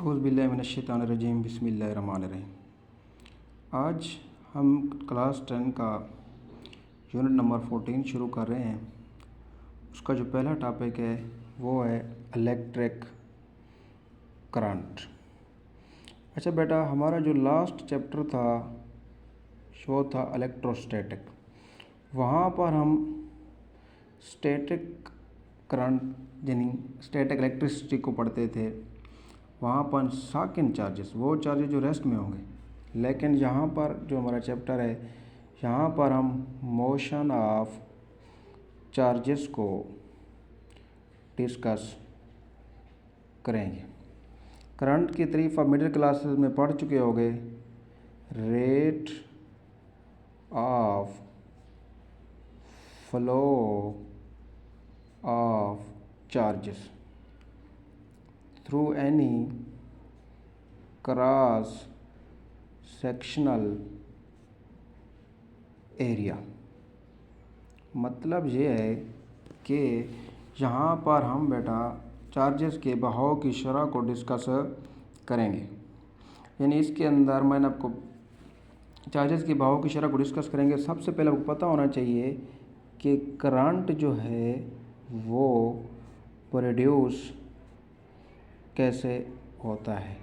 औज़ुबिल्लाहिमिनश्शैतानिर्रजीम बिस्मिल्लाहिर्रहमानिर्रहीम। आज हम क्लास 10 का यूनिट नंबर 14 शुरू कर रहे हैं। उसका जो पहला टॉपिक है वो है इलेक्ट्रिक करंट। अच्छा बेटा, हमारा जो लास्ट चैप्टर था वो था इलेक्ट्रोस्टैटिक। वहाँ पर हम स्टैटिक करंट यानी स्टैटिक इलेक्ट्रिसिटी को पढ़ते थे। वहाँ पर साकिन चार्जेस, वो चार्जेस जो रेस्ट में होंगे, लेकिन यहाँ पर जो हमारा चैप्टर है यहाँ पर हम मोशन ऑफ चार्जेस को डिस्कस करेंगे। करंट की तारीफ आप मिडिल क्लासेस में पढ़ चुके होंगे। Rate of flow of charges through any cross sectional area. मतलब ये है कि यहाँ पर हम बेटा चार्जेस के बहाव की शरह को डिस्कस करेंगे। यानी इसके अंदर मैंने आपको चार्जेस के बहाव की शरह को डिस्कस करेंगे। सबसे पहले आपको पता होना चाहिए कि करंट जो है वो प्रोड्यूस कैसे होता है।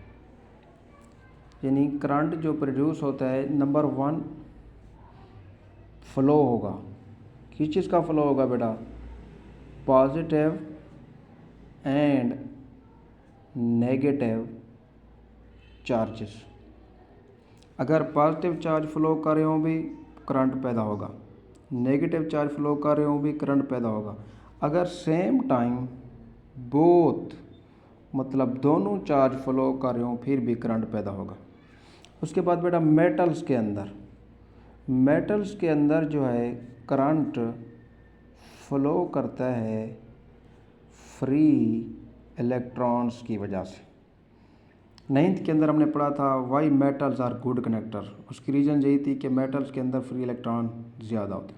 यानी करंट जो प्रोड्यूस होता है, नंबर 1 फ्लो होगा। किस चीज़ का फ्लो होगा बेटा? Positive and negative charges. अगर पॉजिटिव चार्ज फ्लो कर रहे हो भी करंट पैदा होगा, नेगेटिव चार्ज फ्लो कर रहे हो भी करंट पैदा होगा। अगर सेम टाइम बोथ मतलब दोनों चार्ज फ्लो कर रहे हो फिर भी करंट पैदा होगा। उसके बाद बेटा मेटल्स के अंदर जो है करंट फ्लो करता है फ्री इलेक्ट्रॉन्स की वजह से। 9th के अंदर हमने पढ़ा था why metals are good conductor. उसकी रीज़न यही थी कि मेटल्स के अंदर फ्री इलेक्ट्रॉन ज़्यादा होते।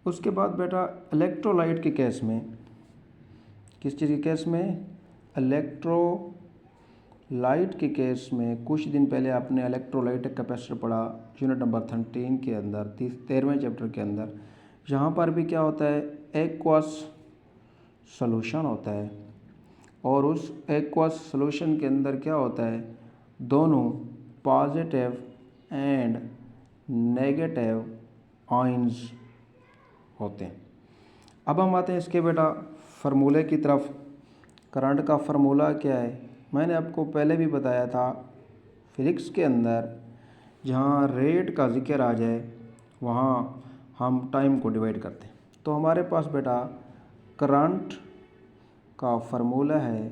उसके बाद बेटा इलेक्ट्रोलाइट के केस में, किस चीज़ के केस में? इलेक्ट्रोलाइट के केस में कुछ दिन पहले आपने इलेक्ट्रोलाइट कैपेसिटर पढ़ा यूनिट नंबर 13 के अंदर, 13वें चैप्टर के अंदर। यहाँ पर भी क्या होता है? एक्वस सॉल्यूशन होता है और उस एक्वस सॉल्यूशन के अंदर क्या होता है? दोनों पॉजिटिव एंड नेगेटिव आयंस होते हैं। अब हम आते हैं इसके बेटा फार्मूले की तरफ। करंट का फार्मूला क्या है? मैंने आपको पहले भी बताया था, फिजिक्स के अंदर जहाँ रेट का जिक्र आ जाए वहाँ हम टाइम को डिवाइड करते हैं। तो हमारे पास बेटा करंट का फार्मूला है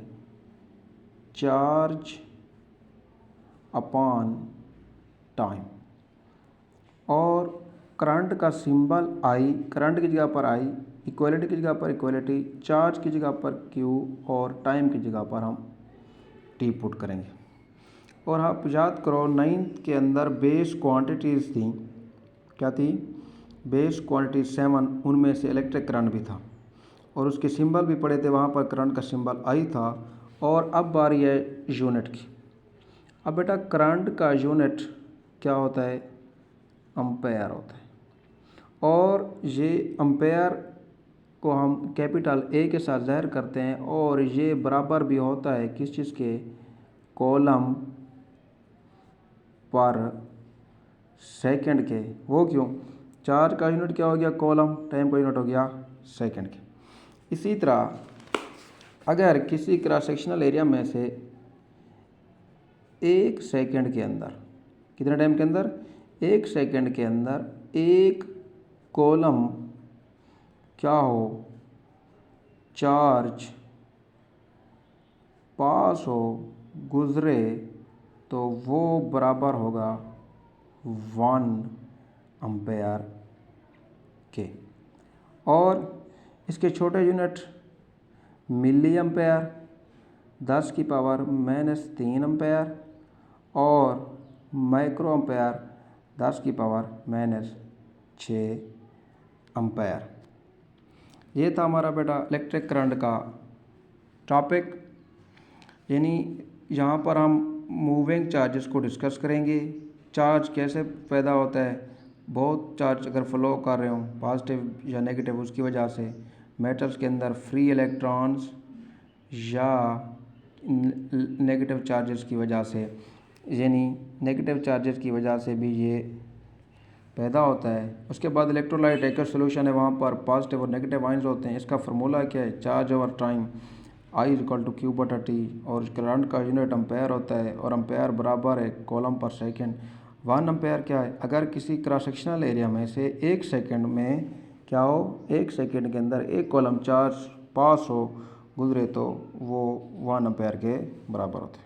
चार्ज अपॉन टाइम, और करंट का सिंबल आई, करंट की जगह पर आई, इक्वलिटी की जगह पर इक्वलिटी, चार्ज की जगह पर क्यू और टाइम की जगह पर हम टी पुट करेंगे। और आप याद करो 9th के अंदर बेस क्वांटिटीज़ थी। क्या थी? बेस क्वांटिटी 7, उनमें से इलेक्ट्रिक करंट भी था और उसके सिंबल भी पढ़े थे। वहाँ पर करंट का सिंबल आई था। और अब बारी है यूनिट की। अब बेटा करंट का यूनिट क्या होता है? एम्पेयर होता है। और ये एम्पेयर को हम कैपिटल ए के साथ ज़ाहिर करते हैं और ये बराबर भी होता है किस चीज़ के? कॉलम पर सेकंड के। वो क्यों? चार्ज का यूनिट क्या हो गया? कॉलम। टाइम का यूनिट हो गया सेकंड के। इसी तरह अगर किसी क्रॉस सेक्शनल एरिया में से 1 सेकंड के अंदर, कितने टाइम के अंदर? 1 सेकंड के अंदर एक कॉलम क्या हो? चार्ज पास हो, गुजरे, तो वो बराबर होगा 1 एम्पेयर के। और इसके छोटे यूनिट मिली एम्पेयर, 10 की पावर -3 एम्पेयर, और माइक्रो एम्पेयर 10 की पावर -6 एम्पेयर। ये था हमारा बेटा इलेक्ट्रिक करंट का टॉपिक। यानी यहाँ पर हम मूविंग चार्जेस को डिस्कस करेंगे। चार्ज कैसे पैदा होता है, बहुत चार्ज अगर फ्लो कर रहे हों पॉजिटिव या नेगेटिव, उसकी वजह से मेटल्स के अंदर फ्री इलेक्ट्रॉन्स या नेगेटिव चार्जेस की वजह से, यानी नेगेटिव चार्जेस की वजह से भी ये पैदा होता है। उसके बाद इलेक्ट्रोलाइट एक्वस सोल्यूशन है, वहाँ पर पॉजिटिव और नेगेटिव आयंस होते हैं। इसका फार्मूला क्या है, चार्ज ओवर टाइम I=Q/T, और करंट का यूनिट एम्पेयर होता है और एम्पेयर बराबर है कूलम पर सेकंड। 1 एम्पेयर क्या है, अगर किसी क्रॉस सेक्शनल एरिया में से 1 सेकंड में क्या हो, 1 सेकंड के अंदर 1 कूलम चार्ज पास हो गुजरे तो वो 1 एम्पेयर के बराबर होता है।